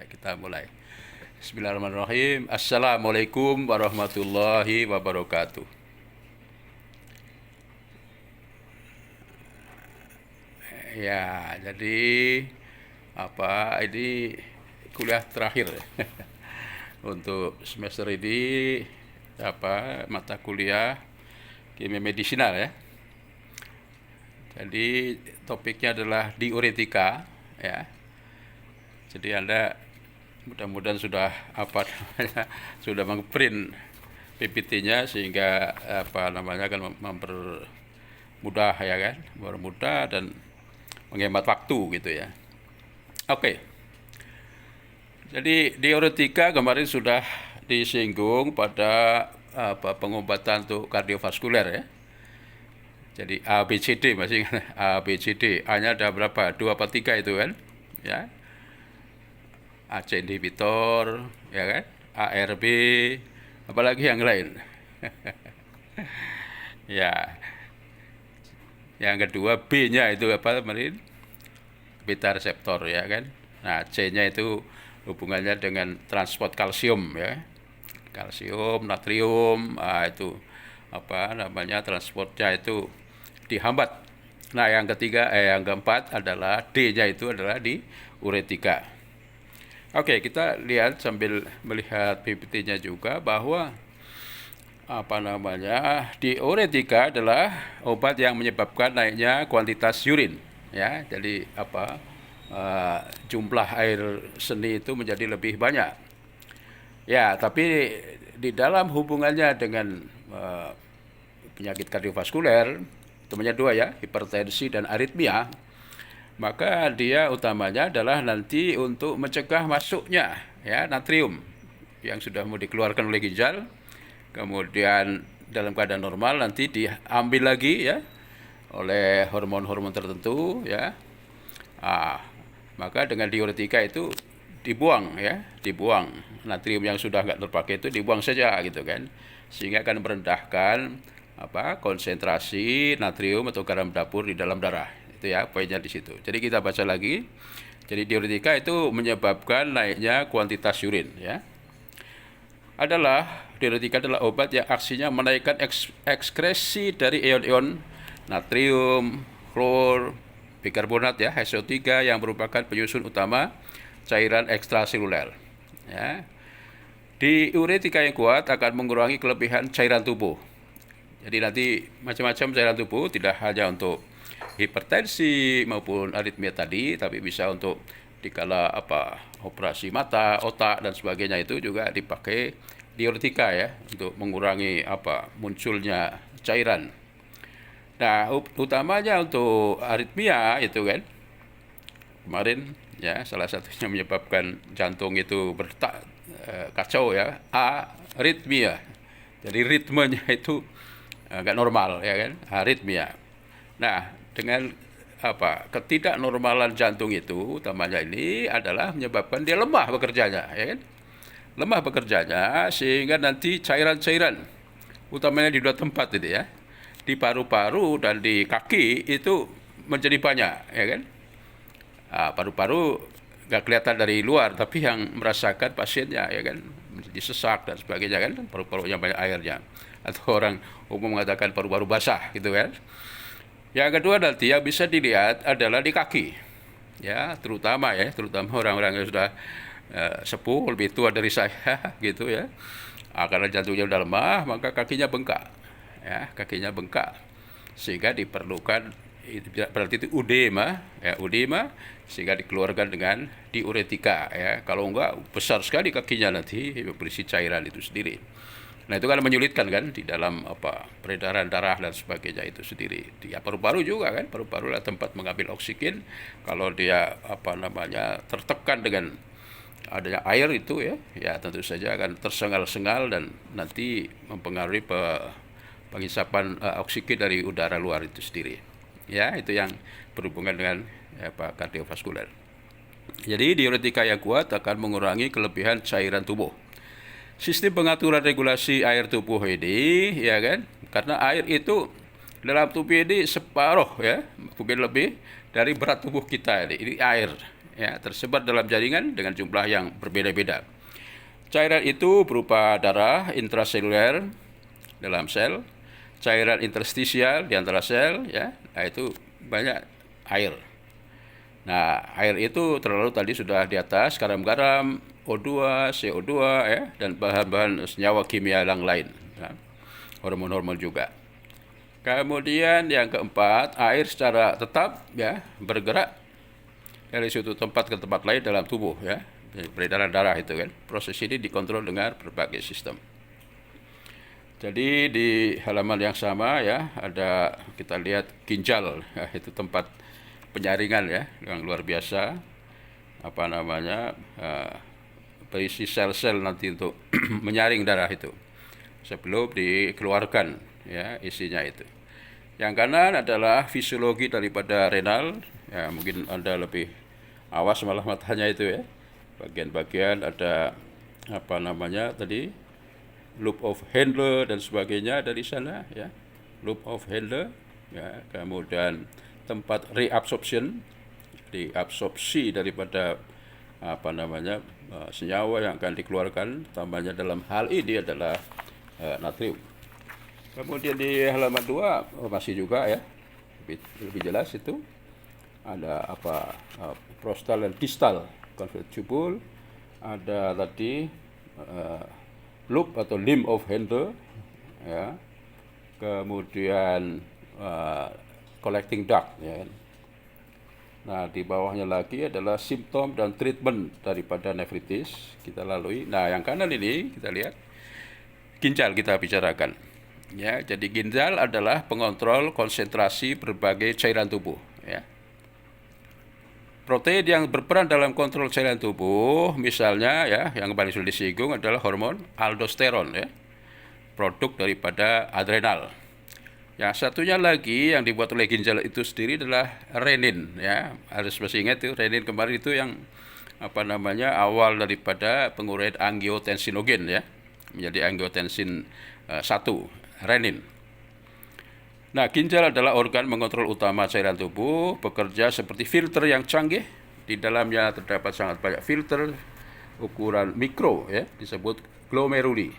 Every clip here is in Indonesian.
kita mulai. Bismillahirrahmanirrahim. Assalamualaikum warahmatullahi wabarakatuh. Ya, jadi ini kuliah terakhir untuk semester ini mata kuliah kimia medisinal ya. Jadi topiknya adalah diuretika ya. Jadi Anda mudah-mudahan sudah sudah mengprint PPT-nya sehingga akan mempermudah ya kan, mempermudah dan menghemat waktu gitu ya. Oke. Jadi diuretika kemarin sudah disinggung pada pengobatan untuk kardiovaskuler ya. Jadi A, B, C, D masih ingat? A, B, C, D. A-nya ada berapa? 2 apa 3 itu kan? Ya. AC inhibitor, ya kan? ARB, apalagi yang lain. Ya. Yang kedua B-nya itu apa kemarin? Beta reseptor ya kan. Nah, C-nya itu hubungannya dengan transport kalsium ya. Kalsium, natrium, itu transportnya itu dihambat. Nah, yang keempat adalah D-nya itu adalah di uretika. Oke, kita lihat sambil melihat PPT-nya juga bahwa diuretika adalah obat yang menyebabkan naiknya kuantitas urin ya. Jadi jumlah air seni itu menjadi lebih banyak. Ya, tapi di dalam hubungannya dengan penyakit kardiovaskuler, temannya 2 ya, hipertensi dan aritmia, maka dia utamanya adalah nanti untuk mencegah masuknya ya natrium yang sudah mau dikeluarkan oleh ginjal, kemudian dalam keadaan normal nanti diambil lagi ya oleh hormon-hormon tertentu ya. Maka dengan diuretika itu dibuang natrium yang sudah nggak terpakai itu dibuang saja gitu kan, sehingga akan merendahkan konsentrasi natrium atau garam dapur di dalam darah. Itu ya poinnya di situ. Jadi kita baca lagi. Jadi diuretika itu menyebabkan naiknya kuantitas urin ya. Diuretika adalah obat yang aksinya menaikkan ekskresi dari ion-ion natrium, klor, bikarbonat ya, HCO3 yang merupakan penyusun utama cairan ekstraseluler ya. Diuretika yang kuat akan mengurangi kelebihan cairan tubuh. Jadi nanti macam-macam cairan tubuh, tidak hanya untuk hipertensi maupun aritmia tadi, tapi bisa untuk dikala operasi mata, otak dan sebagainya itu juga dipakai diuretika ya untuk mengurangi munculnya cairan. Nah, utamanya untuk aritmia itu kan kemarin ya, salah satunya menyebabkan jantung itu berdetak kacau ya, aritmia. Jadi ritmenya itu nggak normal ya kan, aritmia. Nah, dengan ketidaknormalan jantung itu utamanya ini adalah menyebabkan dia lemah bekerjanya ya kan, lemah bekerjanya sehingga nanti cairan-cairan utamanya di 2 tempat itu ya, di paru-paru dan di kaki itu menjadi banyak ya kan. Paru-paru nggak kelihatan dari luar, tapi yang merasakan pasiennya ya kan, menjadi sesak dan sebagainya kan, paru-parunya banyak airnya, atau orang umum mengatakan paru-paru basah gitu kan. Yang kedua nanti yang bisa dilihat adalah di kaki ya, terutama orang-orang yang sudah sepuh, lebih tua dari saya gitu ya. Karena jantungnya sudah lemah, maka kakinya bengkak ya, sehingga diperlukan, berarti itu udema sehingga dikeluarkan dengan diuretika ya. Kalau enggak besar sekali kakinya nanti berisi cairan itu sendiri. Nah, itu kan menyulitkan kan di dalam peredaran darah dan sebagainya itu sendiri. Di paru-paru juga kan, paru-paru adalah tempat mengambil oksigen. Kalau dia tertekan dengan adanya air itu ya tentu saja akan tersengal-sengal dan nanti mempengaruhi penghisapan oksigen dari udara luar itu sendiri. Ya, itu yang berhubungan dengan kardiovaskuler. Jadi diuretika yang kuat akan mengurangi kelebihan cairan tubuh. Sistem pengaturan regulasi air tubuh ini ya kan, karena air itu dalam tubuh ini separuh ya, mungkin lebih dari berat tubuh kita ini air ya, tersebar dalam jaringan dengan jumlah yang berbeda-beda. Cairan itu berupa darah intraseluler dalam sel, cairan interstisial di antara sel, ya, nah itu banyak air. Nah, air itu terlalu tadi sudah di atas garam-garam, O2, CO2, ya, dan bahan-bahan senyawa kimia yang lain, ya, hormon-hormon juga. Kemudian yang keempat, air secara tetap, ya, bergerak dari suatu tempat ke tempat lain dalam tubuh, ya, peredaran darah itu kan. Proses ini dikontrol dengan berbagai sistem. Jadi di halaman yang sama, ya, ada kita lihat ginjal, ya, itu tempat penyaringan, ya, yang luar biasa, berisi sel-sel nanti untuk menyaring darah itu sebelum dikeluarkan, ya, isinya itu. Yang kanan adalah fisiologi daripada renal, ya, mungkin Anda lebih awas malah matanya itu, ya. Bagian-bagian ada tadi loop of Handler dan sebagainya dari sana, ya. Loop of Handler, ya. Kemudian tempat reabsorption, diabsorpsi daripada senyawa yang akan dikeluarkan, tambahnya dalam hal ini adalah natrium. Kemudian di halaman 2 masih juga, ya, lebih jelas itu ada prostal dan distal convoluted tubule, ada tadi loop atau limb of Handler, ya, kemudian collecting duct, ya. Nah, di bawahnya lagi adalah simptom dan treatment daripada nefritis kita lalui. Nah, yang kanan ini kita lihat ginjal kita bicarakan. Ya, jadi ginjal adalah pengontrol konsentrasi berbagai cairan tubuh, ya. Protein yang berperan dalam kontrol cairan tubuh, misalnya, ya, yang paling sudah disinggung adalah hormon aldosteron, ya, produk daripada adrenal. Yang satunya lagi yang dibuat oleh ginjal itu sendiri adalah renin, ya. Harus masih ingat itu renin kemarin itu yang awal daripada penguraian angiotensinogen, ya, menjadi angiotensin 1, renin. Nah, ginjal adalah organ mengontrol utama cairan tubuh, bekerja seperti filter yang canggih. Di dalamnya terdapat sangat banyak filter ukuran mikro, ya, disebut glomeruli.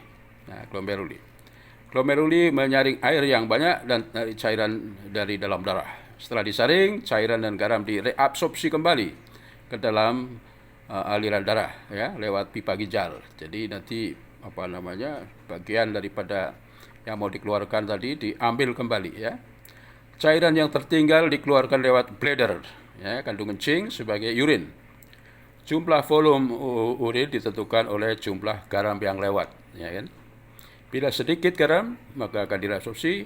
Nah, glomeruli menyaring air yang banyak dan dari cairan dari dalam darah. Setelah disaring, cairan dan garam direabsorpsi kembali ke dalam aliran darah, ya, lewat pipa ginjal. Jadi nanti bagian daripada yang mau dikeluarkan tadi diambil kembali, ya. Cairan yang tertinggal dikeluarkan lewat bladder, ya, kandung kencing sebagai urin. Jumlah volume urin ditentukan oleh jumlah garam yang lewat, ya kan. Bila sedikit garam maka akan direabsorpsi,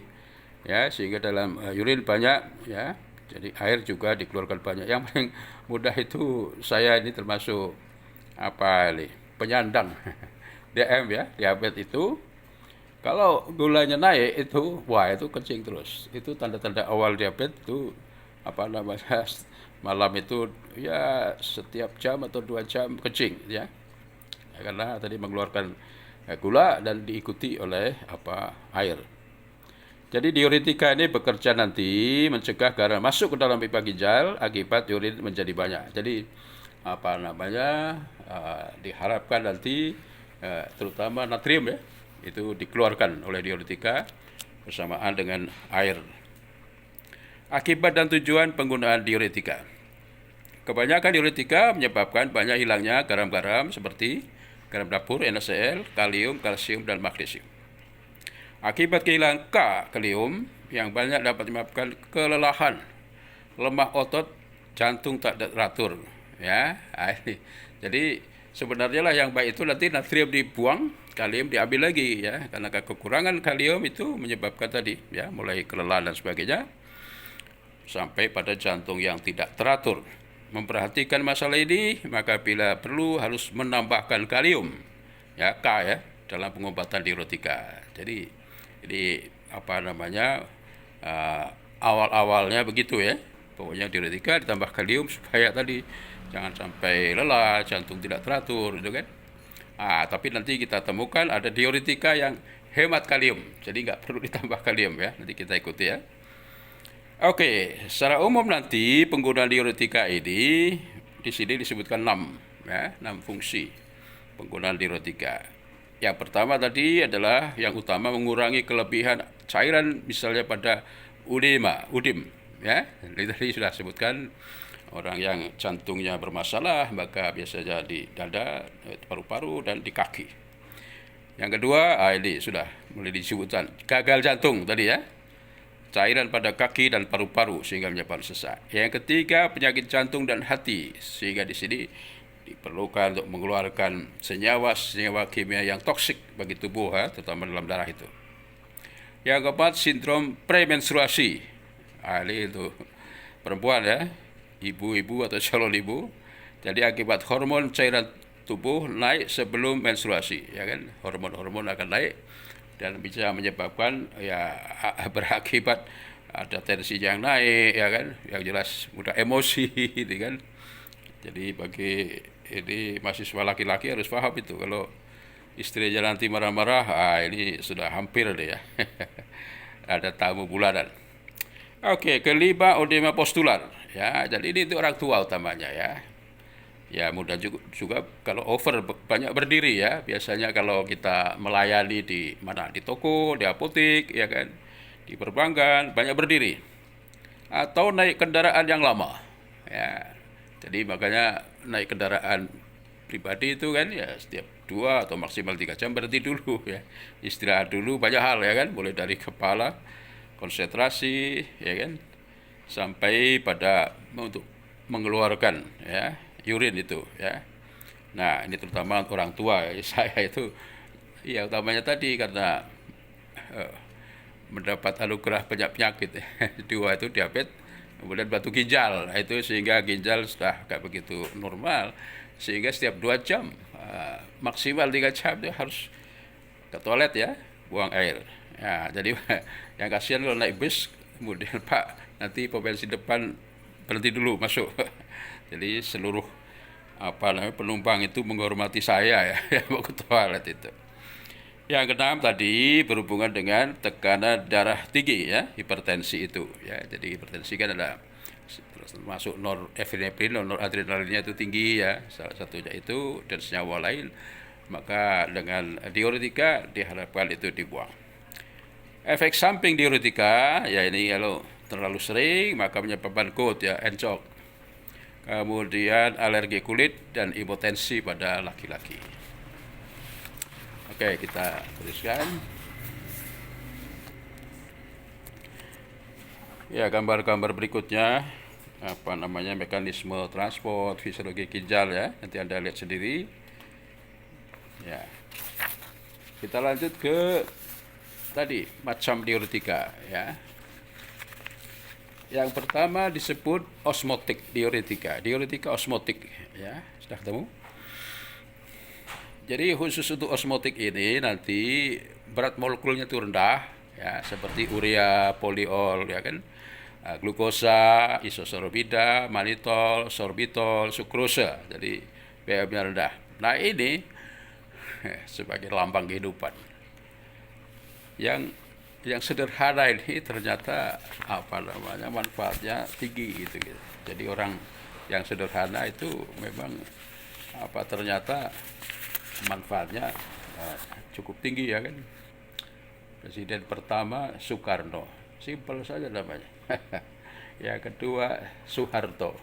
ya, sehingga dalam urin banyak, ya. Jadi air juga dikeluarkan banyak. Yang paling mudah itu saya ini termasuk penyandang DM, ya, diabetes itu. Kalau gulanya naik itu, wah, itu kencing terus. Itu tanda-tanda awal diabetes itu malam itu, ya, setiap jam atau 2 jam kencing, ya. Karena tadi mengeluarkan gula dan diikuti oleh air. Jadi diuretika ini bekerja nanti mencegah garam masuk ke dalam pipa ginjal akibat urin menjadi banyak. Jadi diharapkan nanti terutama natrium, ya, itu dikeluarkan oleh diuretika bersamaan dengan air. Akibat dan tujuan penggunaan diuretika. Kebanyakan diuretika menyebabkan banyak hilangnya garam-garam seperti garam dapur, NaCl, kalium, kalsium, dan magnesium. Akibat kehilangan kalium yang banyak dapat menyebabkan kelelahan, lemah otot, jantung tak teratur, ya. Jadi sebenarnya lah yang baik itu nanti natrium dibuang, kalium diambil lagi, ya, karena kekurangan kalium itu menyebabkan tadi, ya, mulai kelelahan dan sebagainya sampai pada jantung yang tidak teratur. Memperhatikan masalah ini, maka bila perlu harus menambahkan kalium, ya, K, ya, dalam pengobatan diuretika. Jadi awal-awalnya begitu, ya. Pokoknya diuretika ditambah kalium supaya tadi jangan sampai lelah, jantung tidak teratur, gitu kan. Tapi nanti kita temukan ada diuretika yang hemat kalium, jadi nggak perlu ditambah kalium, ya. Nanti kita ikuti, ya. Oke, secara umum nanti penggunaan diuretika ini di sini disebutkan 6, ya, 6 fungsi penggunaan diuretika. Yang pertama tadi adalah yang utama mengurangi kelebihan cairan misalnya pada udim, ya. Tadi sudah sebutkan orang yang jantungnya bermasalah maka biasanya di dada, paru-paru dan di kaki. Yang kedua, ini sudah mulai disebutkan gagal jantung tadi ya. Cairan pada kaki dan paru-paru sehingga menyebabkan sesak. Yang ketiga, penyakit jantung dan hati sehingga di sini diperlukan untuk mengeluarkan senyawa kimia yang toksik bagi tubuh, terutama dalam darah itu. Yang keempat, sindrom premenstruasi. Ini itu perempuan ya, ibu-ibu atau calon ibu. Jadi akibat hormon cairan tubuh naik sebelum menstruasi, ya kan? Hormon-hormon akan naik dan bisa menyebabkan ya berakibat ada tensi yang naik, ya kan, yang jelas mudah emosi gitu kan. Jadi bagi ini mahasiswa laki-laki harus paham itu, kalau istrinya nanti marah-marah, ini sudah hampir deh ya. Ada tamu bulanan. Oke, kelima, odema postular ya, jadi ini untuk orang tua utamanya ya. Ya mudah juga kalau over banyak berdiri ya. Biasanya kalau kita melayani di mana, di toko, di apotek, ya kan, di perbankan banyak berdiri. Atau naik kendaraan yang lama. Ya. Jadi makanya naik kendaraan pribadi itu kan ya setiap 2 atau maksimal 3 jam berhenti dulu ya. Istirahat dulu, banyak hal ya kan, mulai dari kepala, konsentrasi, ya kan, sampai pada untuk mengeluarkan ya urin itu ya. Nah, ini terutama orang tua ya. Saya itu ya utamanya tadi karena mendapat anugerah banyak penyakit. 2 itu diabetes, kemudian batu ginjal. Nah, itu sehingga ginjal sudah gak begitu normal, sehingga setiap 2 jam maksimal 3 jam itu harus ke toilet ya, buang air. Ya, jadi yang kasihan kalau naik bus kemudian Pak nanti pom bensin depan berhenti dulu masuk. Jadi seluruh penumpang itu menghormati saya ya, yang mau ke toilet itu. Yang keenam tadi berhubungan dengan tekanan darah tinggi ya, hipertensi itu ya. Jadi hipertensi kan ada masuk norepinefrin, noradrenalinnya itu tinggi ya, salah satunya itu, dan senyawa lain. Maka dengan diuretika diharapkan itu dibuang. Efek samping diuretika ya, ini kalau terlalu sering maka menyebabkan gout ya, encok. Kemudian alergi kulit dan impotensi pada laki-laki. Oke, kita teruskan. Ya, gambar-gambar berikutnya mekanisme transport, fisiologi ginjal ya. Nanti Anda lihat sendiri. Ya. Kita lanjut ke tadi macam diuretika ya. Yang pertama disebut osmotik diuretika osmotik ya, sudah ketemu. Jadi khusus untuk osmotik ini nanti berat molekulnya itu rendah ya, seperti urea, poliol ya kan, glukosa, isosorbida, mannitol, sorbitol, sukrosa. Jadi pH-nya rendah. Nah ini sebagai lambang kehidupan. Yang sederhana ini ternyata manfaatnya tinggi gitu. Jadi orang yang sederhana itu memang ternyata manfaatnya cukup tinggi ya kan. Presiden pertama Soekarno, simpel saja namanya. Yang kedua Soeharto.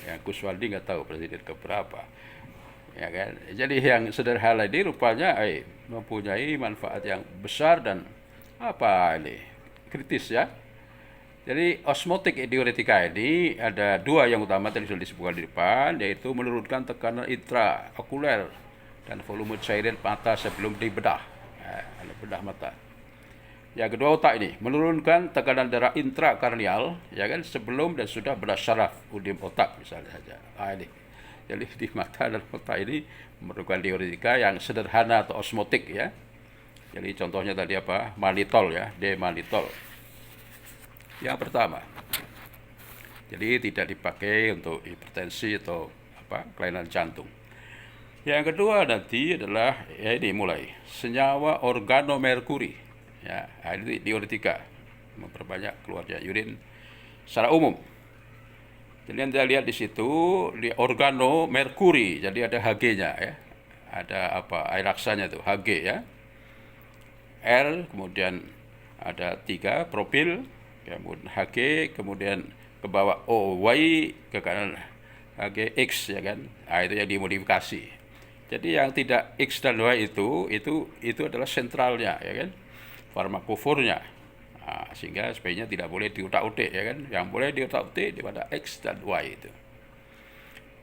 Yang Kuswandi nggak tahu presiden keberapa. Ya kan. Jadi yang sederhana ini rupanya mempunyai manfaat yang besar dan kritis ya. Jadi osmotik diuretika ini ada 2 yang utama tadi sudah disebutkan di depan, yaitu menurunkan tekanan intraokuler dan volume cairan mata sebelum dibedah, bedah mata. Yang kedua otak ini menurunkan tekanan darah intrakarnial ya kan, sebelum dan sudah bedah syaraf udim otak misalnya saja. Ini. Jadi di mata dan otak ini memerlukan diuretika yang sederhana atau osmotik ya. Jadi contohnya tadi mannitol ya, D-mannitol. Yang pertama. Jadi tidak dipakai untuk hipertensi atau kelainan jantung. Yang kedua nanti adalah senyawa organomerkuri. Ya, ini diuretika memperbanyak keluarnya urin secara umum. Jadi Anda lihat di situ di organo merkuri, jadi ada Hg-nya ya. Ada apa? Air aksanya tuh Hg ya. R, kemudian ada 3 propil, kemudian Hg, kemudian ke bawah O, Y, ke kanan Hg, X ya kan. Nah, itu yang dimodifikasi. Jadi yang tidak X dan Y itu adalah sentralnya ya kan. Farmakofornya. Nah, sehingga sebaiknya tidak boleh diutak-utik ya kan. Yang boleh diutak-utik pada X dan Y itu.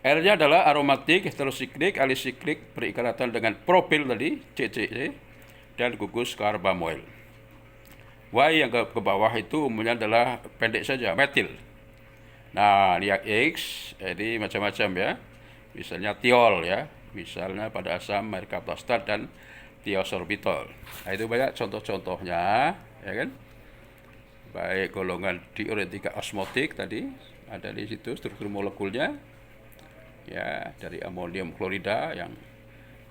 R-nya adalah aromatik, heterosiklik, alisiklik, berikatan dengan propil tadi, CCC, dan gugus karbamoil. Y yang ke bawah itu umumnya adalah pendek saja, metil. Nah, lihat X, jadi macam-macam ya. Misalnya tiol ya, misalnya pada asam merkaptostat dan tiosorbitol. Nah, itu banyak contoh-contohnya, ya kan? Baik golongan diuretika osmotik tadi ada di situ struktur molekulnya, ya dari amonium klorida yang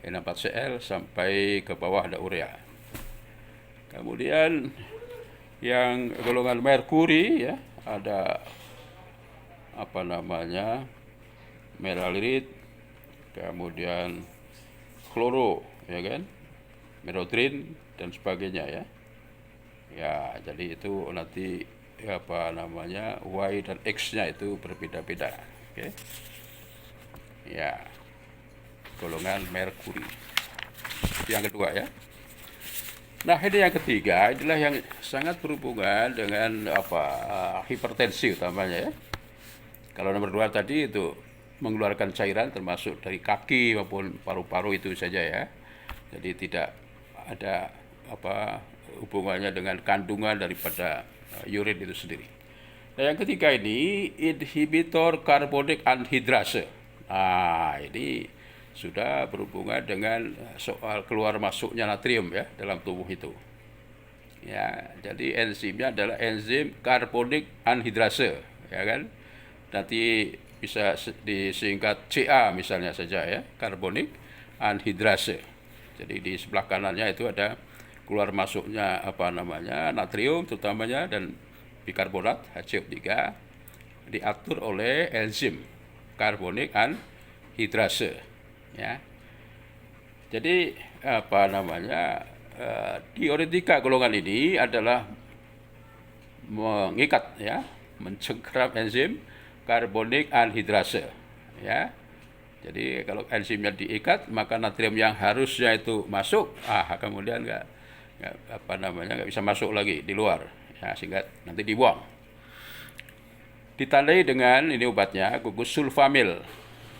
N4Cl sampai ke bawah ada urea. Kemudian yang golongan merkuri ya ada apa namanya meralirit, kemudian kloro ya kan, merodrin dan sebagainya ya. Ya, jadi itu nanti apa namanya Y dan X-nya itu berbeda-beda. Oke. Ya. Golongan merkuri. Yang kedua ya. Nah, ini yang ketiga adalah yang sangat berhubungan dengan apa hipertensi utamanya ya. Kalau nomor 2 tadi itu mengeluarkan cairan termasuk dari kaki maupun paru-paru itu saja ya. Jadi tidak ada apa hubungannya dengan kandungan daripada urin itu sendiri. Nah, yang ketiga ini inhibitor karbonik anhidrase. Nah, ini sudah berhubungan dengan soal keluar masuknya natrium ya dalam tubuh itu. Ya, jadi enzimnya adalah enzim karbonik anhidrase, ya kan? Nanti bisa disingkat CA misalnya saja ya, karbonik anhidrase. Jadi di sebelah kanannya itu ada keluar masuknya apa namanya natrium terutamanya dan bikarbonat HCO3 diatur oleh enzim karbonik anhidrase ya. Jadi apa namanya diuretika golongan ini adalah mengikat ya, mencengkeram enzim karbonik anhidrase ya. Jadi kalau enzimnya diikat maka natrium yang harusnya itu masuk kemudian nggak apa namanya nggak bisa masuk lagi di luar ya, sehingga nanti dibuang. Ditandai dengan ini obatnya gugus sulfamil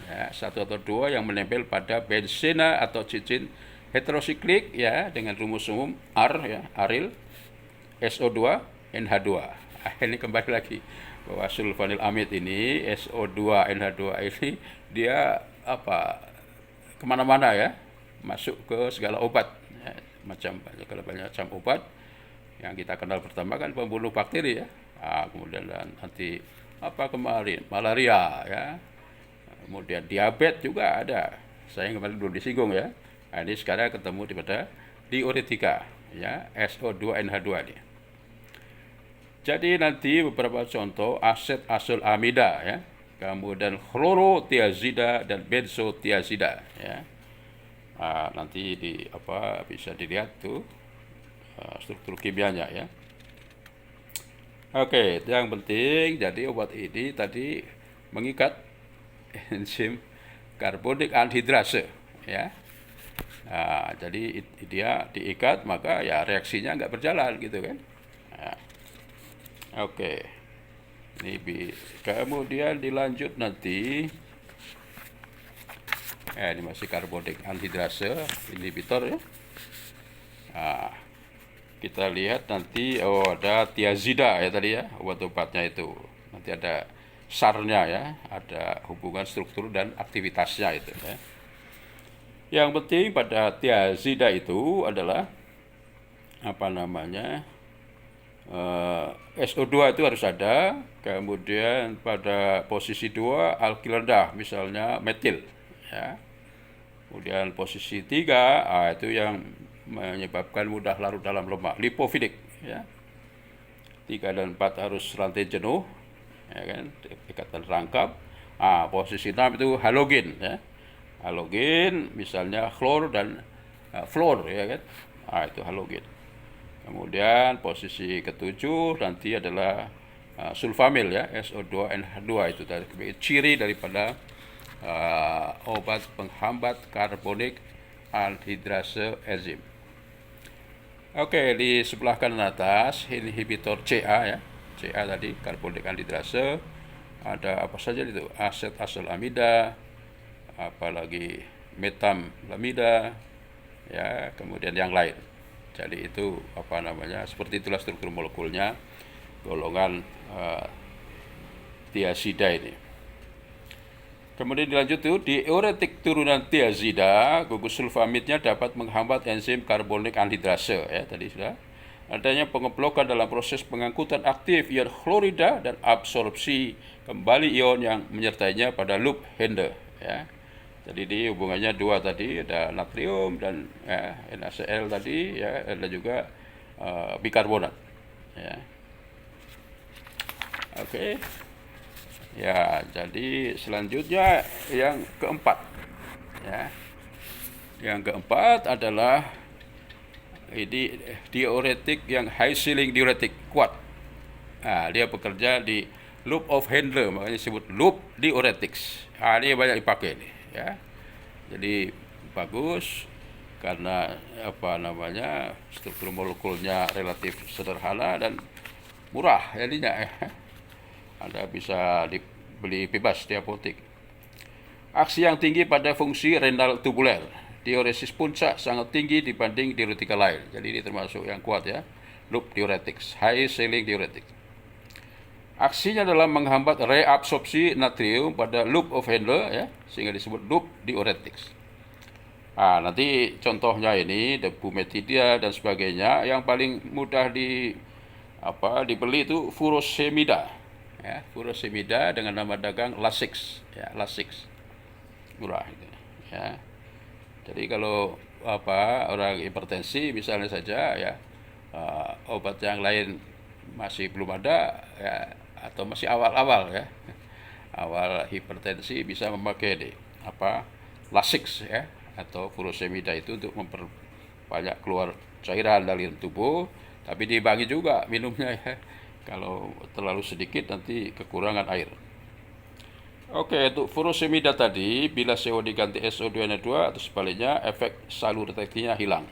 ya, 1 atau 2 yang menempel pada benzena atau cicin heterosiklik ya dengan rumus umum R ya, aril SO2 NH2. Ini kembali lagi bahwa sulfanilamid ini SO2 NH2 ini dia apa kemana-mana ya, masuk ke segala obat ya, banyak macam obat. Yang kita kenal pertama kan pembunuh bakteri ya, kemudian nanti apa kemarin malaria ya, kemudian diabetes juga ada, saya kemarin belum disinggung ya. Nah, ini sekarang ketemu pada diuretika ya, SO2 NH2 ini. Jadi nanti beberapa contoh aset asul'amida ya, kemudian chlorotiazida dan benzotiazida ya. Nanti bisa dilihat tuh struktur kimianya ya. Oke, yang penting jadi obat ini tadi mengikat enzim karbonik anhidrase ya. Jadi dia diikat maka ya reaksinya nggak berjalan gitu kan. Oke. Ini kemudian dilanjut nanti ini masih karbonik anhidrase inhibitor ya. Kita lihat nanti ada tiazida ya tadi ya, obat-obatnya itu. Nanti ada SAR-nya ya, ada hubungan struktur dan aktivitasnya itu ya. Yang penting pada tiazida itu adalah apa namanya SO2 itu harus ada, kemudian pada posisi 2 alkil rendah misalnya metil ya. Kemudian posisi 3 itu yang menyebabkan mudah larut dalam lemak, lipofilik ya. 3 dan 4 harus rantai jenuh, ya kan, ikatan rangkap. Posisi 6 itu halogen, ya. Halogen misalnya klor dan fluor, ya kan. Itu halogen. Kemudian posisi ketujuh nanti adalah sulfamil, ya, SO2NH2. Itu ciri daripada obat penghambat karbonik anhidrase enzim. Oke, di sebelah kanan atas inhibitor CA, ya. CA tadi karbonik anhidrase. Ada apa saja itu? Aset aselamida, apalagi metamlamida, ya, kemudian yang lain. Jadi itu seperti itulah struktur molekulnya golongan tiazida ini. Kemudian dilanjut tuh, di diuretik turunan tiazida, gugus sulfamidnya dapat menghambat enzim karbonik anhidrase, ya, tadi sudah. Adanya pengeblokan dalam proses pengangkutan aktif ion klorida dan absorpsi kembali ion yang menyertainya pada loop Henle, ya. Jadi di hubungannya dua tadi, ada natrium dan NaCl tadi, ya, ada juga bikarbonat, ya. Oke. Ya, jadi selanjutnya yang keempat, ya. Yang keempat adalah ini diuretik yang high ceiling diuretik, kuat. Dia bekerja di loop of Henle, makanya disebut loop diuretics. Ini banyak dipakai nih, ya. Jadi bagus karena struktur molekulnya relatif sederhana dan murah jadinya, ya. Anda bisa dibeli bebas di apotek. Aksi yang tinggi pada fungsi renal tubuler. Diuresis puncak sangat tinggi dibanding diuretika lain. Jadi ini termasuk yang kuat, ya. Loop diuretics, high ceiling diuretics. Aksinya dalam menghambat reabsorpsi natrium pada loop of Henle, ya, sehingga disebut loop diuretics. Nanti contohnya ini bumetia dan sebagainya. Yang paling mudah dibeli itu furosemida, ya, furosemida dengan nama dagang Lasix, ya, Lasix, murah, ya. Jadi kalau orang hipertensi misalnya saja, ya, obat yang lain masih belum ada, ya, atau masih awal-awal, ya, awal hipertensi, bisa memakai Lasix, ya, atau furosemida itu untuk memperbanyak keluar cairan dari tubuh, tapi dibagi juga minumnya, ya. Kalau terlalu sedikit nanti kekurangan air. Oke, untuk furosemida tadi, bila CO diganti SO2N2 atau sebaliknya, efek salubritasnya hilang.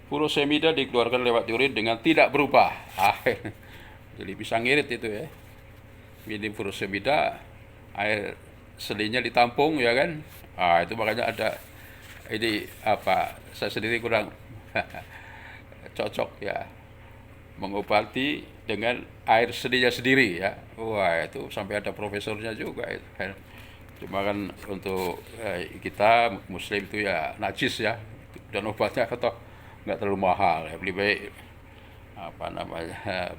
Furosemida dikeluarkan lewat urin dengan tidak berubah. Jadi bisa ngirit itu, ya. Minum furosemida, air seninya ditampung, ya kan. Itu makanya ada ini saya sendiri kurang cocok, ya, mengobati dengan air seninya sendiri, ya. Wah, itu sampai ada profesornya juga itu. Cuma kan untuk kita muslim itu ya najis, ya, dan obatnya toh nggak terlalu mahal, ya. Beli baik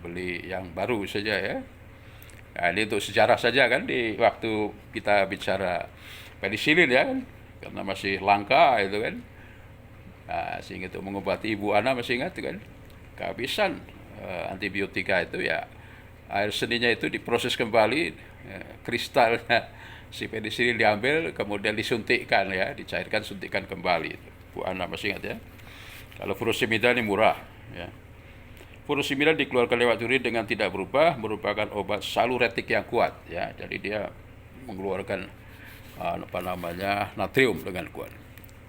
beli yang baru saja, ya. Ini untuk sejarah saja kan, di waktu kita bicara penisilin, ya kan, karena masih langka itu kan. Sehingga itu mengobati Ibu Ana, masih ingat kan, kehabisan antibiotika itu, ya, air seninya itu diproses kembali, kristalnya si penisilin diambil, kemudian disuntikkan, ya, dicairkan, suntikkan kembali itu. Bu Ana masih ingat, ya. Kalau furosemida ini murah, ya. Furosemida dikeluarkan lewat urin dengan tidak berubah, merupakan obat saluretik yang kuat, ya. Jadi dia mengeluarkan natrium dengan kuat.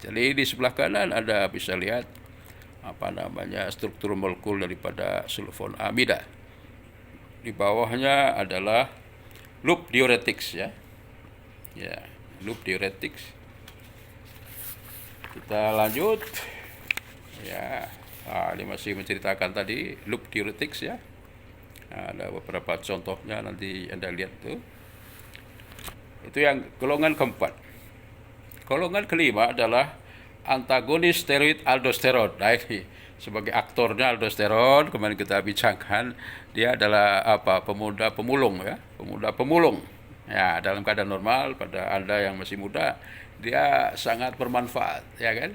Jadi di sebelah kanan Anda bisa lihat struktur molekul daripada sulfonamida. Di bawahnya adalah loop diuretics, ya. Ya, loop diuretics. Kita lanjut, ya. Ini masih menceritakan tadi loop diuretics, ya. Ada beberapa contohnya, nanti Anda lihat tuh. Itu yang golongan keempat. Golongan kelima adalah antagonis steroid aldosteron. Nah, ini sebagai aktornya aldosteron, kemarin kita bincangkan, dia adalah pemuda pemulung, ya, pemuda pemulung. Ya, dalam keadaan normal pada Anda yang masih muda, dia sangat bermanfaat, ya kan,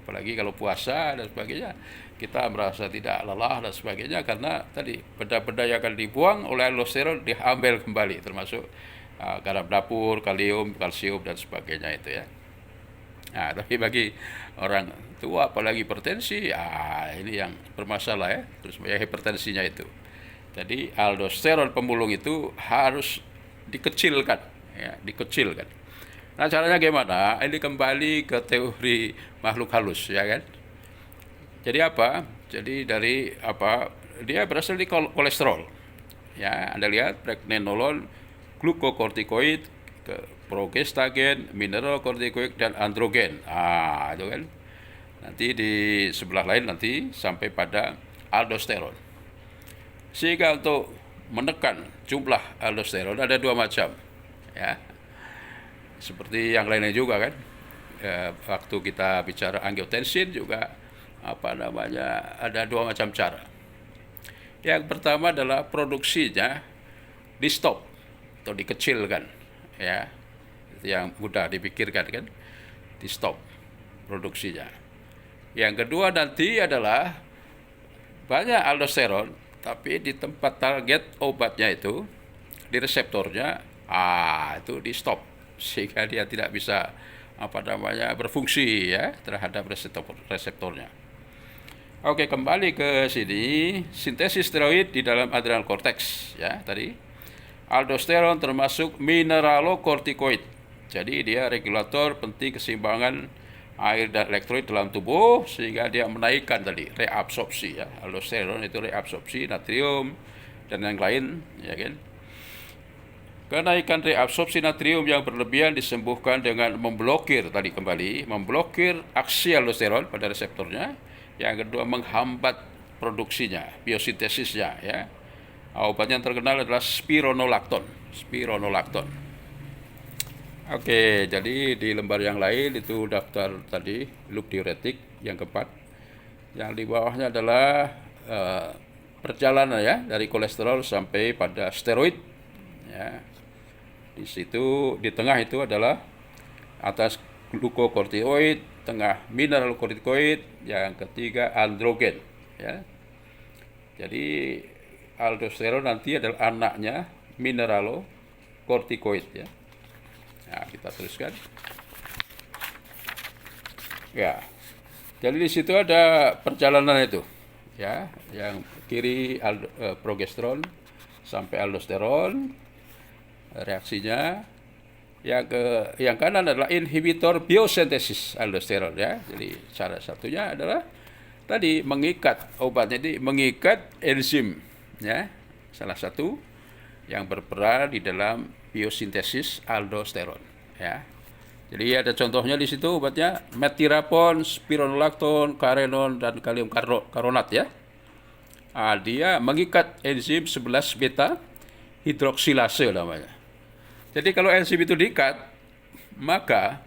apalagi kalau puasa dan sebagainya, kita merasa tidak lelah dan sebagainya karena tadi benda-benda yang akan dibuang oleh aldosteron diambil kembali, termasuk garam dapur, kalium, kalsium dan sebagainya itu ya. Nah, tapi bagi orang tua apalagi hipertensi, ini yang bermasalah ya, terus ya hipertensinya itu. Jadi aldosteron pemulung itu harus dikecilkan, ya, dikecilkan. Nah, caranya gimana? Ini kembali ke teori makhluk halus, ya kan? Jadi apa? Jadi dari apa? Dia berasal dari kolesterol. Ya, Anda lihat pregnenolon, glukokortikoid, progestagen, mineralokortikoid dan androgen. Itu kan. Nanti di sebelah lain nanti sampai pada aldosteron. Sehingga untuk menekan jumlah aldosteron ada dua macam, ya. Seperti yang lainnya juga kan. Waktu kita bicara angiotensin juga ada dua macam cara. Yang pertama adalah produksinya di stop atau dikecilkan, ya. Itu yang mudah dipikirkan kan, di stop produksinya. Yang kedua nanti adalah banyak aldosteron, tapi di tempat target obatnya itu, di reseptornya, itu di stop sehingga dia tidak bisa berfungsi ya terhadap reseptornya. Oke, kembali ke sini, sintesis steroid di dalam adrenal cortex ya tadi. Aldosteron termasuk mineralokortikoid. Jadi dia regulator penting keseimbangan air dan elektrolit dalam tubuh sehingga dia menaikkan tadi reabsorpsi ya. Aldosteron itu reabsorpsi natrium dan yang lain ya kan. Kenaikan reabsorpsi natrium yang berlebihan disembuhkan dengan memblokir aksi aldosteron pada reseptornya. Yang kedua menghambat produksinya, biosintesisnya ya. Obat yang terkenal adalah spironolakton. Oke, jadi di lembar yang lain itu daftar tadi loop diuretik yang keempat. Yang di bawahnya adalah perjalanan ya dari kolesterol sampai pada steroid ya. Di situ di tengah itu adalah atas glukokortikoid, tengah mineralokortikoid, yang ketiga androgen ya. Jadi aldosteron nanti adalah anaknya mineralokortikoid ya. Nah, kita teruskan. Ya. Jadi di situ ada perjalanan itu ya, yang kiri progesteron sampai aldosteron reaksinya. Yang kanan adalah inhibitor biosintesis aldosteron ya. Jadi cara satunya adalah tadi mengikat obatnya, jadi mengikat enzim ya, salah satu yang berperan di dalam biosintesis aldosteron ya. Jadi ada contohnya di situ obatnya metirapon, spironolakton, karenon dan kalium karonat ya. Dia mengikat enzim 11 beta hidroksilase namanya. Jadi kalau enzim itu diikat, maka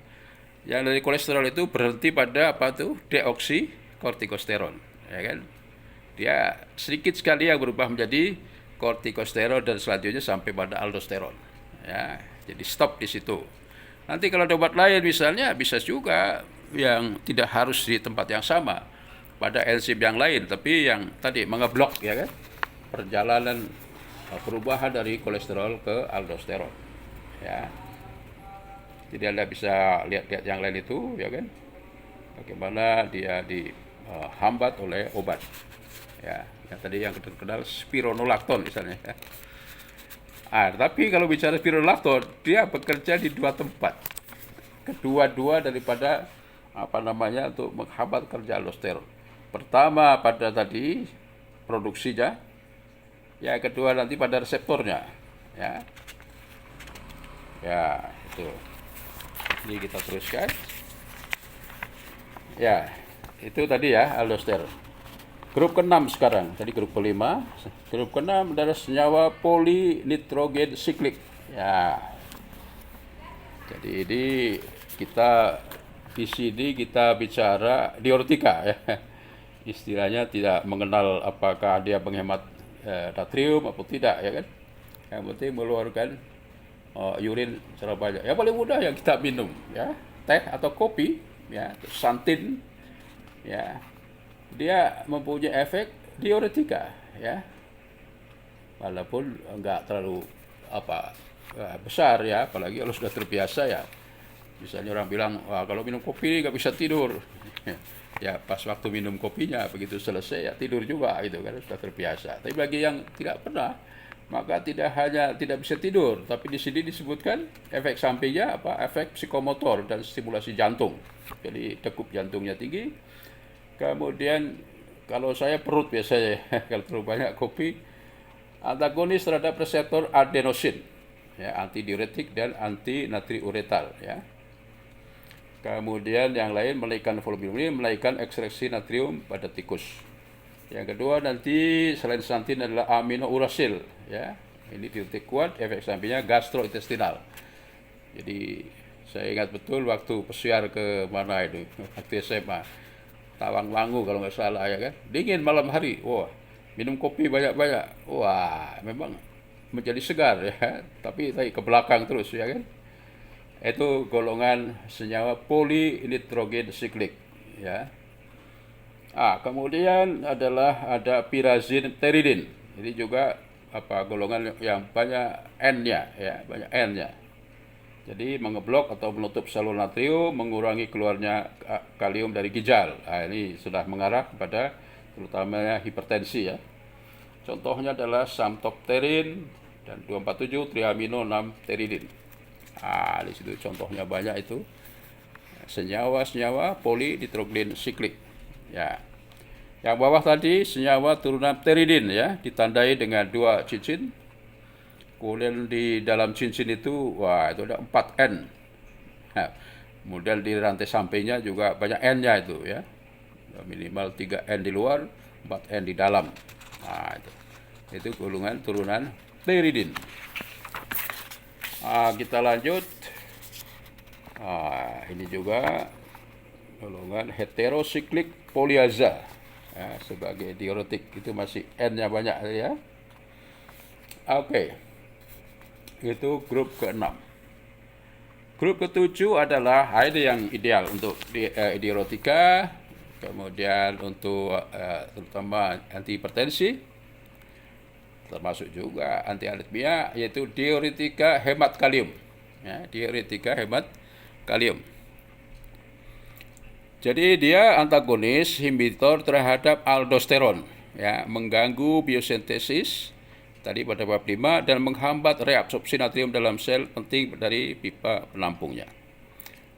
yang dari kolesterol itu berhenti pada deoksikortikosteron, ya kan? Dia sedikit sekali yang berubah menjadi kortikosteron dan selanjutnya sampai pada aldosteron. Ya, jadi stop di situ. Nanti kalau ada obat lain misalnya bisa juga yang tidak harus di tempat yang sama pada enzim yang lain, tapi yang tadi mengeblok ya kan perjalanan perubahan dari kolesterol ke aldosteron. Ya, jadi Anda bisa lihat yang lain itu ya kan, bagaimana dia dihambat oleh obat ya, yang tadi yang terkenal spironolakton misalnya ya. Tapi kalau bicara spironolakton, dia bekerja di dua tempat, kedua-dua daripada untuk menghambat kerja aldosteron. Pertama pada tadi produksinya, yang kedua nanti pada reseptornya ya. Ya, itu. Jadi kita teruskan. Ya, itu tadi ya aldosteron. Grup ke-6 sekarang. Tadi grup ke-5. Grup ke-6 adalah senyawa polinitrogen siklik. Ya. Jadi ini di sini kita bicara diuretika ya. Istilahnya tidak mengenal apakah dia menghemat natrium atau tidak ya kan. Yang penting mengeluarkan urin secara banyak. Yang paling mudah yang kita minum ya, teh atau kopi ya, santin ya. Dia mempunyai efek diuretika, ya. Walaupun enggak terlalu besar ya, apalagi kalau sudah terbiasa ya. Misalnya orang bilang, wah kalau minum kopi nggak bisa tidur. Ya pas waktu minum kopinya begitu selesai ya tidur juga gitu kan, sudah terbiasa. Tapi bagi yang tidak pernah, maka tidak hanya tidak bisa tidur, tapi di sini disebutkan efek sampingnya efek psikomotor dan stimulasi jantung. Jadi degup jantungnya tinggi. Kemudian kalau saya perut biasanya kalau terlalu banyak kopi, antagonis terhadap reseptor adenosin, ya, antidiuretik dan anti natriuretal, ya. Kemudian yang lain menaikkan volume ini, menaikkan ekstraksi natrium pada tikus. Yang kedua nanti selain santin adalah aminourasil, ya. Ini diuretik kuat, efek sampingnya gastrointestinal. Jadi saya ingat betul waktu pesiar ke mana itu, waktu SMA, Tawangmangu kalau nggak salah ya kan, dingin malam hari, wah minum kopi banyak-banyak, wah memang menjadi segar ya, tapi ke belakang terus ya kan. Itu golongan senyawa polinitrogen siklik, ya. Kemudian ada pirazin teridin. Ini juga golongan yang banyak N-nya, ya, banyak N-nya. Jadi mengeblok atau menutup salur natrium, mengurangi keluarnya kalium dari ginjal. Ini sudah mengarah kepada terutamanya hipertensi, ya. Contohnya adalah samtopterin dan 247 triamino 6 teridin. Di situ contohnya banyak itu senyawa-senyawa polinitrogen siklik, ya. Yang bawah tadi senyawa turunan teridin, ya, ditandai dengan 2 cincin. Kemudian di dalam cincin itu, wah itu ada 4 N. Nah, kemudian di rantai sampingnya juga banyak N-nya itu, ya. Minimal 3 N di luar, 4 N di dalam. Nah, itu golongan turunan teridin. Kita lanjut. Ini juga golongan heterosiklik poliaza, ya, sebagai diuretik. Itu masih N-nya banyak, ya. Oke. Itu grup ke-6. Grup ke-7 adalah ini yang ideal untuk diuretika, kemudian untuk terutama antihipertensi, termasuk juga anti aritmia, yaitu diuretika hemat kalium, ya, diuretika hemat kalium. Jadi dia antagonis inhibitor terhadap aldosteron, ya, mengganggu biosintesis tadi pada bab 5 dan menghambat reabsorpsi natrium dalam sel penting dari pipa penampungnya.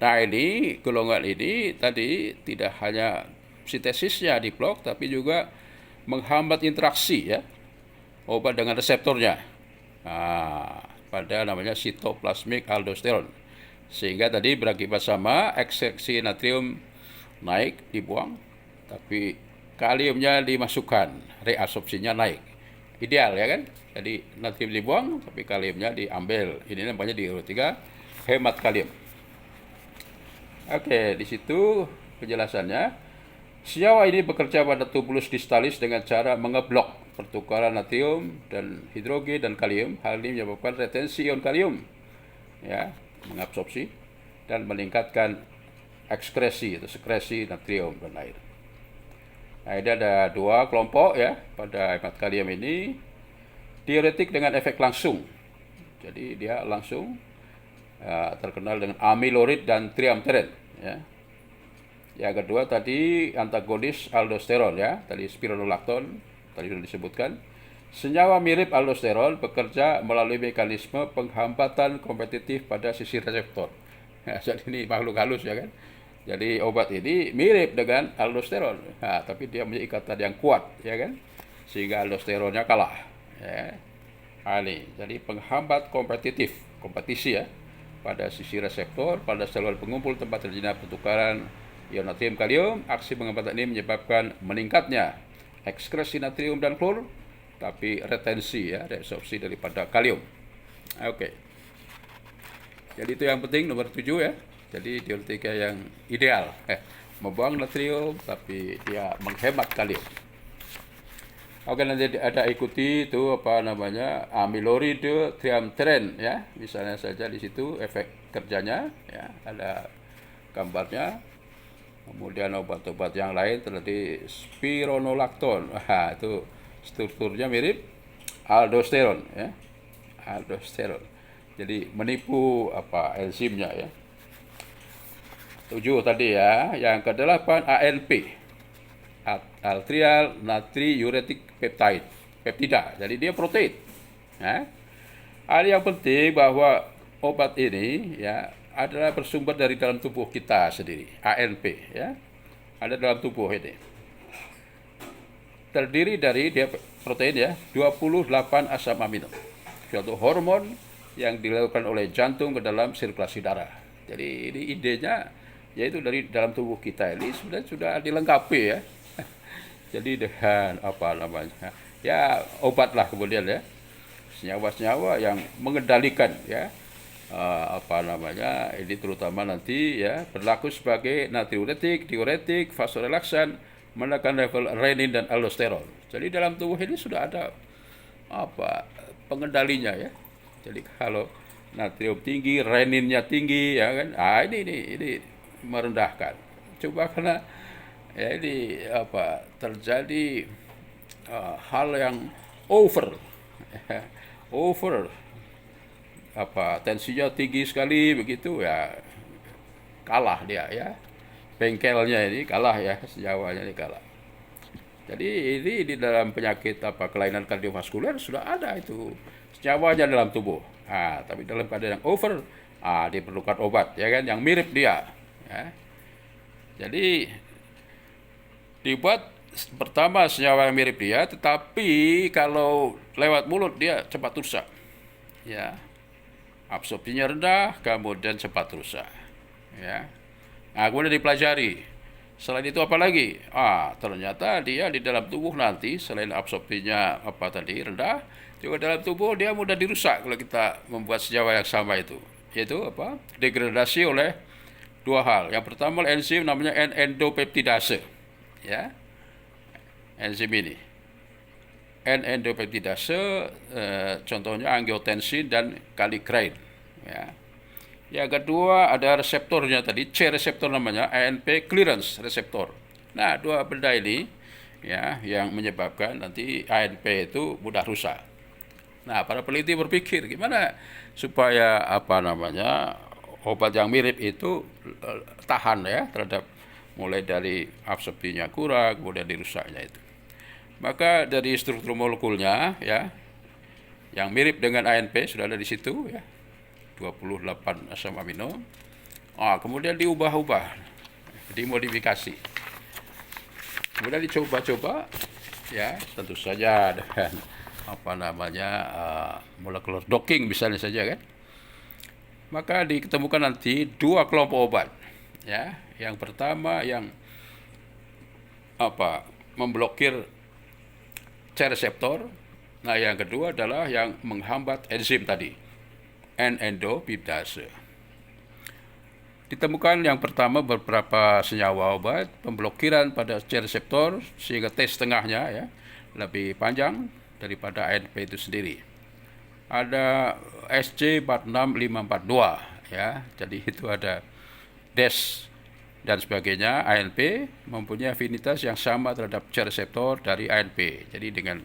Nah, ini golongan ini tadi tidak hanya sintesisnya diblok, tapi juga menghambat interaksi, ya, obat dengan reseptornya pada namanya sitoplasmik aldosteron, sehingga tadi berakibat sama ekstraksi natrium naik dibuang, tapi kaliumnya dimasukkan, reabsorpsinya naik. Ideal, ya kan? Jadi natrium dibuang tapi kaliumnya diambil. Ini namanya diuretika hemat kalium. Oke, di situ penjelasannya. Senyawa ini bekerja pada tubulus distalis dengan cara mengeblok pertukaran natrium dan hidrogen dan kalium. Hal ini menyebabkan retensi ion kalium, ya, mengabsorpsi dan meningkatkan ekskresi atau sekresi natrium dan air. Nah, ini ada 2 kelompok, ya, pada hemat kalium ini. Diuretik dengan efek langsung. Jadi dia langsung terkenal dengan amilorid dan triamteren, ya. Yang kedua tadi antagonis aldosteron, ya, tadi spironolakton tadi sudah disebutkan. Senyawa mirip aldosteron bekerja melalui mekanisme penghambatan kompetitif pada sisi reseptor. Ya, jadi ini makhluk halus, ya kan. Jadi obat ini mirip dengan aldosteron, tapi dia punya ikatan yang kuat, ya kan, sehingga aldosteronnya kalah, ya. Ini jadi penghambat kompetisi, ya, pada sisi reseptor pada saluran pengumpul tempat terjadinya pertukaran ion natrium kalium. Aksi penghambatan ini menyebabkan meningkatnya ekskresi natrium dan klor, tapi retensi, ya, reabsorpsi daripada kalium. Oke. Jadi itu yang penting nomor 7, ya. Jadi diuretika yang ideal, membuang natrium tapi dia menghemat kalium. Oke, nanti ada ikuti itu amilorid triamteren, ya. Misalnya saja di situ efek kerjanya, ya, ada gambarnya. Kemudian obat-obat yang lain seperti spironolakton. Nah, itu strukturnya mirip aldosteron ya. Aldosteron. Jadi menipu enzimnya ya. 7 tadi ya. Yang ke-8 ANP. Atrial natriuretic peptide. Peptida. Jadi dia protein. Ya. Hal yang penting bahwa obat ini ya adalah bersumber dari dalam tubuh kita sendiri, ANP ya. Ada dalam tubuh ini. Terdiri dari dia protein ya, 28 asam amino. Suatu hormon yang dilakukan oleh jantung ke dalam sirkulasi darah. Jadi ini idenya yaitu dari dalam tubuh kita ini sudah dilengkapi ya. Jadi dengan ya obat lah kemudian ya. Senyawa-senyawa yang mengendalikan ya ini terutama nanti ya berlaku sebagai natriuretik, diuretik, vasorelaksan, menekan level renin dan aldosteron. Jadi dalam tubuh ini sudah ada pengendalinya ya. Jadi kalau natrium tinggi, reninnya tinggi ya kan. Ini merendahkan. Coba karena ya ini terjadi hal yang over tensinya tinggi sekali begitu ya, kalah dia ya, bengkelnya ini kalah ya, senjawanya ini kalah. Jadi ini di dalam penyakit kelainan kardiovaskuler sudah ada itu senjawanya dalam tubuh. Tapi dalam keadaan yang over diperlukan obat ya kan yang mirip dia ya. Jadi dibuat pertama senyawa yang mirip dia, tetapi kalau lewat mulut dia cepat rusak ya, absorpsinya rendah, kemudian cepat rusak ya. Kemudian dipelajari selain itu apa lagi, ternyata dia di dalam tubuh nanti selain absorpsinya rendah, juga dalam tubuh dia mudah dirusak kalau kita membuat senyawa yang sama itu, yaitu degradasi oleh dua hal. Yang pertama enzim namanya N-endopeptidase ya. Enzim ini N-endopeptidase contohnya angiotensin dan kallikrein ya. Yang kedua ada reseptornya tadi, C reseptor namanya, ANP clearance reseptor. Nah, dua benda ini ya yang menyebabkan nanti ANP itu mudah rusak. Nah, para peneliti berpikir gimana supaya obat yang mirip itu tahan ya terhadap mulai dari absorpsinya kurang, kemudian dirusaknya itu. Maka dari struktur molekulnya ya yang mirip dengan ANP sudah ada di situ ya, 28 asam amino. Kemudian diubah-ubah, dimodifikasi. Kemudian dicoba-coba ya, tentu saja dengan molecular docking misalnya saja kan. Maka ditemukan nanti dua kelompok obat ya. Yang pertama yang memblokir C reseptor. Nah, yang kedua adalah yang menghambat enzim tadi, N-endopeptidase. Ditemukan yang pertama beberapa senyawa obat pemblokiran pada C reseptor sehingga T setengahnya ya lebih panjang daripada ANP itu sendiri. Ada SC46542 ya. Jadi itu ada DES dan sebagainya. ANP mempunyai afinitas yang sama terhadap C reseptor dari ANP. Jadi dengan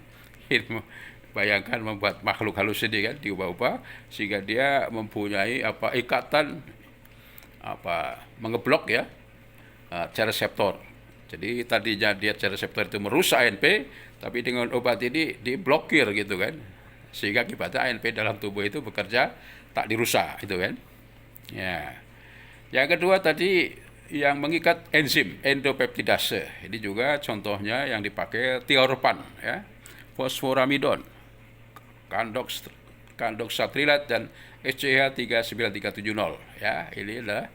bayangkan membuat makhluk halus ini kan diubah-ubah sehingga dia mempunyai ikatan mengeblok ya C reseptor. Jadi tadinya dia C reseptor itu merusak ANP, tapi dengan obat ini diblokir gitu kan, sehingga akibatnya ANP dalam tubuh itu bekerja tak dirusak itu kan ya. Yang kedua tadi yang mengikat enzim endopeptidase, ini juga contohnya yang dipakai tiorpan ya, fosforamidon, kandoxatrilat dan SCH 39370 ya. Ini adalah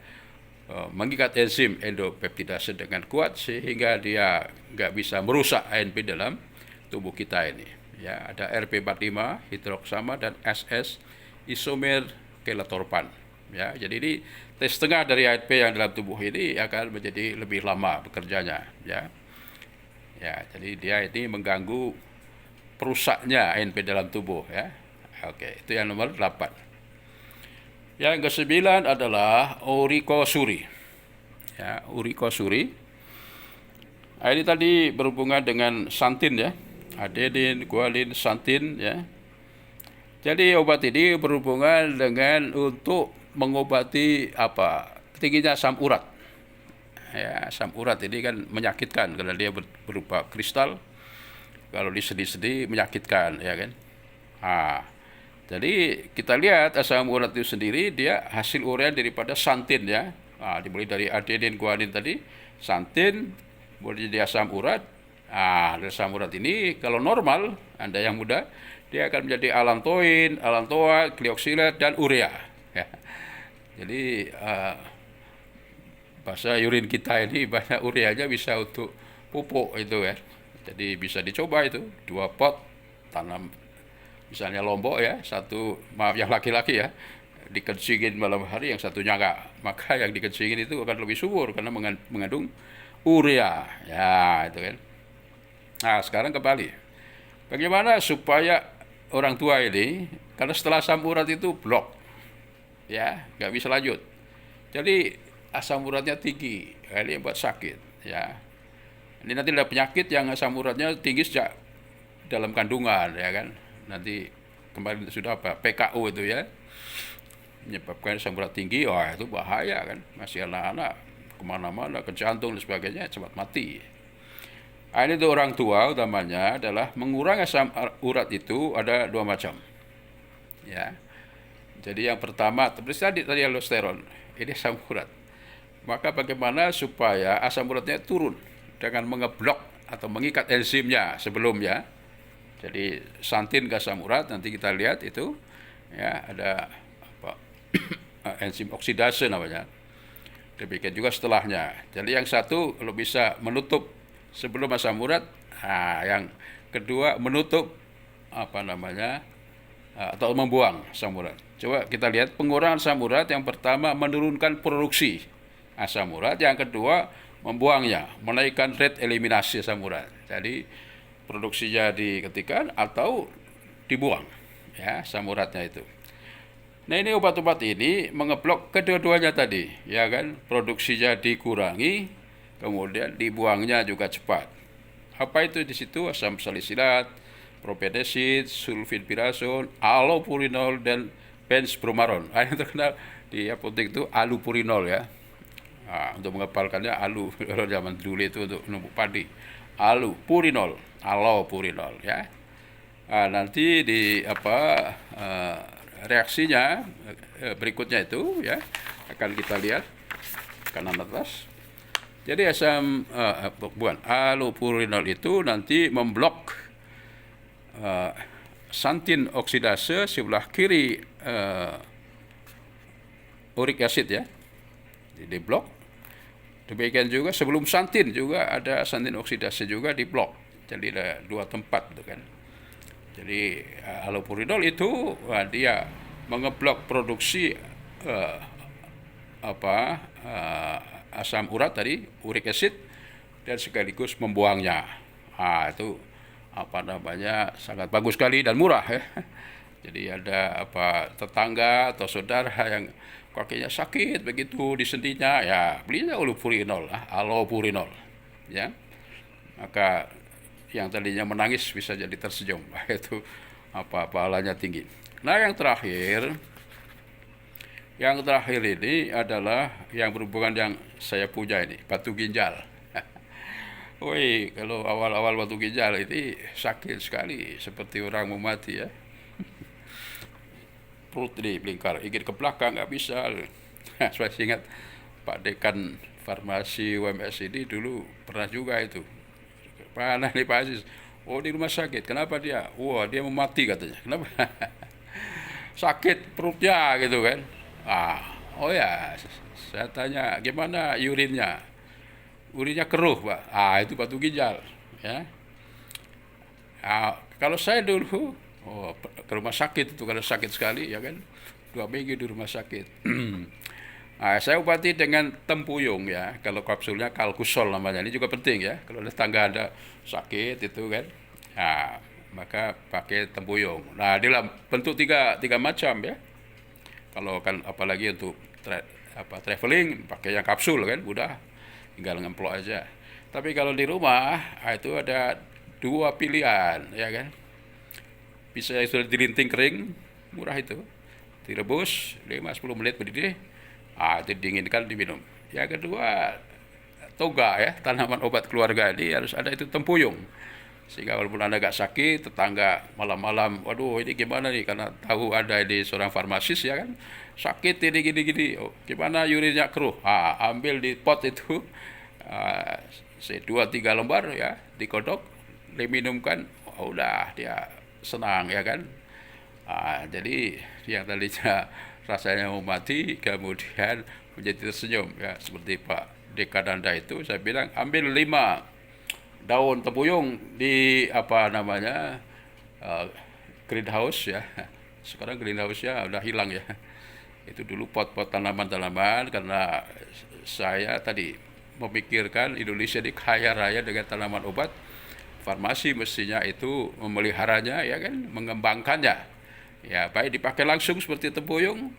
mengikat enzim endopeptidase dengan kuat sehingga dia nggak bisa merusak ANP dalam tubuh kita ini ya. Ada RP45 hidroksama dan SS isomer kelatorpan ya. Jadi ini T setengah dari ANP yang dalam tubuh ini akan menjadi lebih lama bekerjanya ya. Jadi dia ini mengganggu perusaknya ANP dalam tubuh ya. Oke, itu yang nomor 8. Yang ke-9 adalah uricosuri ya, urikosuri. Nah, ini tadi berhubungan dengan santin ya, adenin, gualin, santin ya. Jadi obat ini berhubungan dengan untuk mengobati apa? Tingginya asam urat. Ya, asam urat ini kan menyakitkan karena dia berupa kristal. Kalau disedih-sedih menyakitkan, ya kan? Ah, jadi kita lihat asam urat itu sendiri dia hasil urean daripada santin ya. Dimulai dari adenin, guanin tadi, santin, kemudian jadi asam urat. Asam urat ini kalau normal, Anda yang muda, dia akan menjadi alantoin, alantoa, glioksilat, dan urea. Ya. Jadi bahasa urin kita ini banyak ureanya bisa untuk pupuk itu ya. Jadi bisa dicoba itu 2 pot tanam misalnya lombok ya, satu maaf yang laki-laki ya dikencingin malam hari, yang satunya enggak, maka yang dikencingin itu akan lebih subur karena mengandung urea ya itu kan. Nah sekarang kembali, bagaimana supaya orang tua ini, karena setelah asam urat itu blok ya nggak bisa lanjut, jadi asam uratnya tinggi, ini yang buat sakit ya. Ini nanti ada penyakit yang asam uratnya tinggi sejak dalam kandungan ya kan. Nanti kemarin sudah apa PKU itu ya, menyebabkan asam urat tinggi. Wah itu bahaya kan, masih anak-anak kemana-mana ke jantung dan sebagainya, cepat mati. Ini tuh orang tua utamanya adalah mengurangi asam urat itu ada 2 macam ya. Jadi yang pertama tadi aldosteron, ini asam urat. Maka bagaimana supaya asam uratnya turun dengan mengeblok atau mengikat enzimnya sebelumnya. Jadi santin ke asam urat nanti kita lihat itu ya ada apa enzim oksidase namanya. Demikian juga setelahnya. Jadi yang satu kalau bisa menutup sebelum asam urat, yang kedua menutup apa namanya atau membuang asam urat. Coba kita lihat pengurangan asam urat, yang pertama menurunkan produksi asam urat, yang kedua membuangnya, menaikkan rate eliminasi asam urat. Jadi produksinya diketikan atau dibuang ya asam uratnya itu. Nah ini obat-obat ini mengeblok kedua-duanya tadi ya kan, produksinya dikurangi, kemudian dibuangnya juga cepat. Apa itu di situ? Asam salisilat, propenesid, sulfenpirason, allopurinol, dan benzbromaron. Yang terkenal di apotek itu allopurinol ya. Untuk mengepalkannya alu, kalau zaman dulu itu untuk menumbuk padi. Allopurinol ya. Nanti di reaksinya berikutnya itu ya akan kita lihat kanan atas. Jadi allopurinol itu nanti memblok santin oksidase sebelah kiri uric acid ya, di blok. Demikian juga sebelum santin juga ada santin oksidase juga di blok. Jadi ada 2 tempat itu kan. Jadi allopurinol itu dia mengeblok produksi asam urat tadi, uric acid, dan sekaligus membuangnya. Itu sangat bagus sekali dan murah ya. Jadi ada tetangga atau saudara yang kakinya sakit begitu di sendinya, ya belinya allopurinol ya. Maka yang tadinya menangis bisa jadi tersenyum. Itu pahalanya tinggi. Nah yang terakhir ini adalah yang berhubungan yang saya punya ini, batu ginjal. Woi, kalau awal-awal batu ginjal ini sakit sekali, seperti orang mau mati ya. Perut ini melingkar, ingin ke belakang nggak bisa. Saya ingat Pak Dekan Farmasi UMS ini dulu pernah juga itu. Mana nih Pak Aziz? Oh di rumah sakit, kenapa dia? Wah dia mau mati katanya. Kenapa? Sakit perutnya gitu kan. Oh ya, saya tanya gimana urinnya? Urinnya keruh Pak. Itu batu ginjal ya. Kalau saya dulu ke rumah sakit itu kalau sakit sekali ya kan, 2 minggu di rumah sakit. Saya obati dengan tempuyung ya. Kalau kapsulnya Calcusol namanya, ini juga penting ya. Kalau tetangga Anda sakit itu kan, maka pakai tempuyung. Nah, dalam bentuk tiga macam ya. Kalau kan apalagi untuk traveling pakai yang kapsul kan, udah tinggal ngemplok aja. Tapi kalau di rumah itu ada dua pilihan ya kan. Bisa yang sudah dirinting kering, murah itu, direbus 5-10 menit mendidih, didinginkan diminum. Yang kedua, toga ya, tanaman obat keluarga ini harus ada itu tempuyung. Sehingga walaupun Anda agak sakit, tetangga malam-malam, waduh ini gimana nih, karena tahu ada di seorang farmasis ya kan, sakit ini gini-gini, oh, gimana urinnya keruh, ambil di pot itu, 2-3 lembar ya, dikodok, diminumkan, udah dia senang ya kan. Jadi yang tadinya rasanya mau mati kemudian menjadi tersenyum ya, seperti Pak Dekananda itu, saya bilang ambil 5 daun tempuyung di greenhouse ya. Sekarang greenhouse-nya udah hilang ya. Itu dulu pot-pot tanaman-tanaman, karena saya tadi memikirkan Indonesia ini kaya raya dengan tanaman obat. Farmasi mestinya itu memeliharanya ya kan, mengembangkannya. Ya, baik dipakai langsung seperti tempuyung,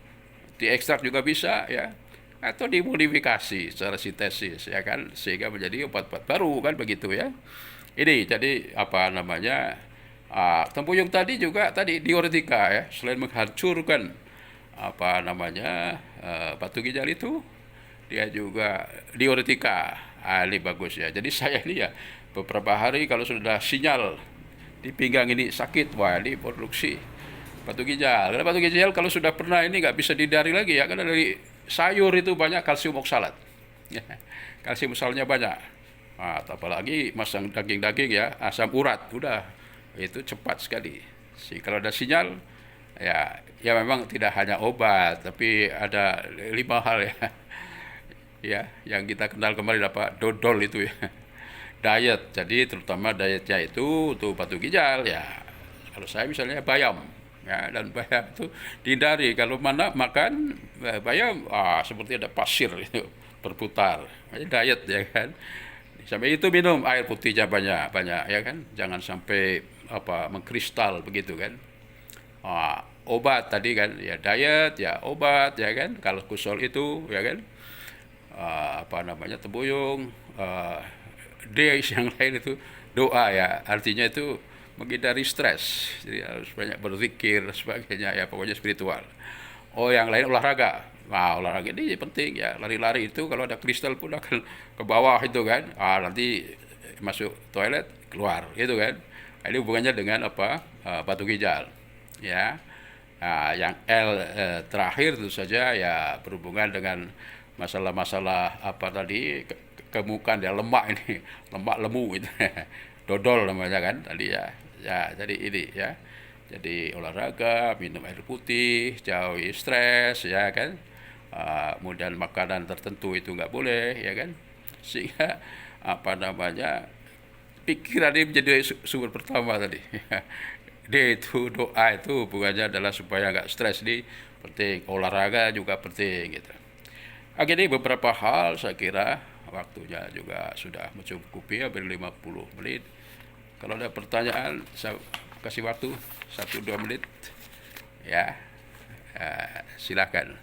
diekstrak juga bisa ya, atau dimodifikasi secara sintesis ya kan, sehingga menjadi obat-obat baru kan begitu ya. Ini jadi tempuyung tadi juga tadi diuretika ya, selain menghancurkan batu ginjal itu, dia juga diuretika. Ini bagus ya. Jadi saya ini ya beberapa hari kalau sudah sinyal di pinggang ini sakit, wah ini produksi batu ginjal. Karena batu ginjal kalau sudah pernah ini nggak bisa dihindari lagi ya, karena dari sayur itu banyak kalsium oksalat. Kalsium oksalatnya banyak. Apalagi masang daging-daging ya, asam urat, udah itu cepat sekali. Kalau ada sinyal ya memang tidak hanya obat, tapi ada 5 hal ya. Ya, yang kita kenal kemarin dodol itu ya. Diet, jadi terutama dietnya itu untuk batu ginjal ya. Kalau saya misalnya bayam ya, dan bayam itu dihindari. Kalau mana makan bayam, seperti ada pasir itu berputar. Jadi diet ya kan. Sampai itu minum air putihnya banyak ya kan. Jangan sampai mengkristal begitu kan. Obat tadi kan ya, diet ya, obat ya kan. Kalau kusol itu ya kan, tempuyung, days yang lain itu doa ya, artinya itu menghindari stres, jadi harus banyak berzikir sebagainya ya, pokoknya spiritual. Yang lain olahraga. Olahraga ini penting ya, lari-lari itu kalau ada kristal pun akan ke bawah itu kan, nanti masuk toilet keluar gitu kan. Ini hubungannya dengan batu ginjal ya. Yang L terakhir tentu saja ya, berhubungan dengan masalah-masalah kemukan ya, lemak ini, lemak lemu itu dodol namanya kan tadi ya. Jadi ini ya, jadi olahraga, minum air putih, jauhi stres ya kan. Kemudian makanan tertentu itu nggak boleh ya kan, sehingga pikiran ini menjadi sumber pertama tadi. Doa itu hubungannya adalah supaya nggak stres, ini penting. Olahraga juga penting gitu. Ini beberapa hal, saya kira waktunya juga sudah mencukupi, hampir 50 menit. Kalau ada pertanyaan, saya kasih waktu 1-2 menit ya, silakan.